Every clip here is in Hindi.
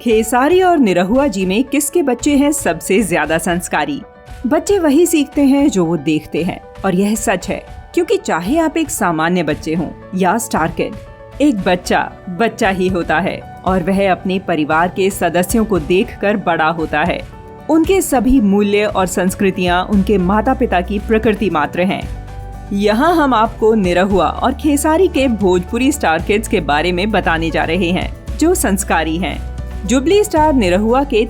खेसारी और निरहुआ जी में किसके बच्चे हैं सबसे ज्यादा संस्कारी? बच्चे वही सीखते हैं जो वो देखते हैं, और यह सच है क्योंकि चाहे आप एक सामान्य बच्चे हों या स्टार किड, एक बच्चा बच्चा ही होता है और वह अपने परिवार के सदस्यों को देखकर बड़ा होता है। उनके सभी मूल्य और संस्कृतियाँ उनके माता पिता की प्रकृति मात्र हैं। यहाँ हम आपको निरहुआ और खेसारी के भोजपुरी स्टार किड्स के बारे में बताने जा रहे हैं जो संस्कारी हैं। जुबली स्टार निरहुआ के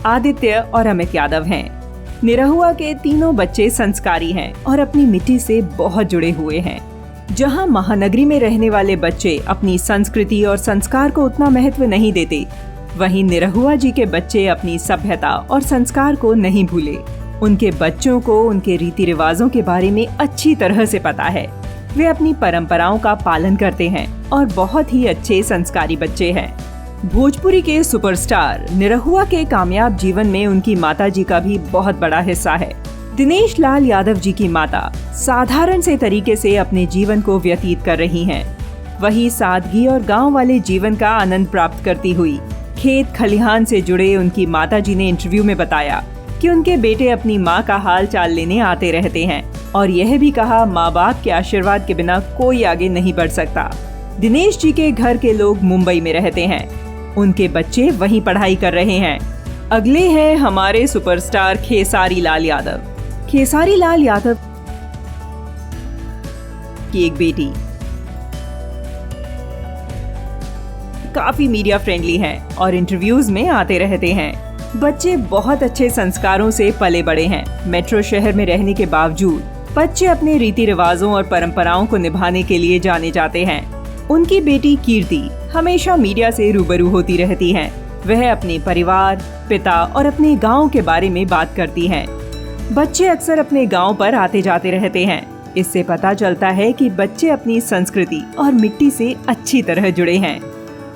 आदित्य और अमित यादव हैं। निरहुआ के तीनों बच्चे संस्कारी हैं और अपनी मिट्टी से बहुत जुड़े हुए हैं। जहां महानगरी में रहने वाले बच्चे अपनी संस्कृति और संस्कार को उतना महत्व नहीं देते, वहीं निरहुआ जी के बच्चे अपनी सभ्यता और संस्कार को नहीं भूले। उनके बच्चों को उनके रीति रिवाजों के बारे में अच्छी तरह से पता है। वे अपनी परंपराओं का पालन करते हैं और बहुत ही अच्छे संस्कारी बच्चे हैं। भोजपुरी के सुपरस्टार निरहुआ के कामयाब जीवन में उनकी माता जी का भी बहुत बड़ा हिस्सा है। दिनेश लाल यादव जी की माता साधारण से तरीके से अपने जीवन को व्यतीत कर रही हैं। वही सादगी और गांव वाले जीवन का आनंद प्राप्त करती हुई खेत खलिहान से जुड़े उनकी माता जी ने इंटरव्यू में बताया कि उनके बेटे अपनी माँ का हाल चाल लेने आते रहते हैं और यह भी कहा, माँ बाप के आशीर्वाद के बिना कोई आगे नहीं बढ़ सकता। दिनेश जी के घर के लोग मुंबई में रहते हैं, उनके बच्चे वहीं पढ़ाई कर रहे हैं। अगले हैं हमारे सुपरस्टार खेसारी लाल यादव। खेसारी लाल यादव की एक बेटी काफी मीडिया फ्रेंडली हैं और इंटरव्यूज में आते रहते हैं। बच्चे बहुत अच्छे संस्कारों से पले बड़े हैं। मेट्रो शहर में रहने के बावजूद बच्चे अपने रीति रिवाजों और परंपराओं को निभाने के लिए जाने जाते हैं। उनकी बेटी कीर्ति हमेशा मीडिया से रूबरू होती रहती हैं। वह अपने परिवार, पिता और अपने गांव के बारे में बात करती हैं। बच्चे अक्सर अपने गांव पर आते जाते रहते हैं। इससे पता चलता है कि बच्चे अपनी संस्कृति और मिट्टी से अच्छी तरह जुड़े हैं।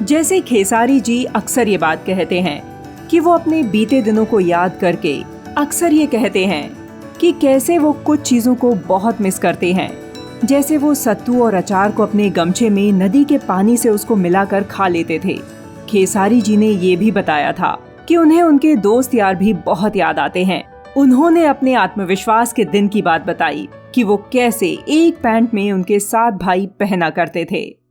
जैसे खेसारी जी अक्सर ये बात कहते हैं कि वो अपने बीते दिनों को याद करके अक्सर ये कहते हैं कि कैसे वो कुछ चीजों को बहुत मिस करते हैं। जैसे वो सत्तू और अचार को अपने गमछे में नदी के पानी से उसको मिलाकर खा लेते थे। खेसारी जी ने ये भी बताया था कि उन्हें उनके दोस्त यार भी बहुत याद आते हैं। उन्होंने अपने आत्मविश्वास के दिन की बात बताई कि वो कैसे एक पैंट में उनके 7 भाई पहना करते थे।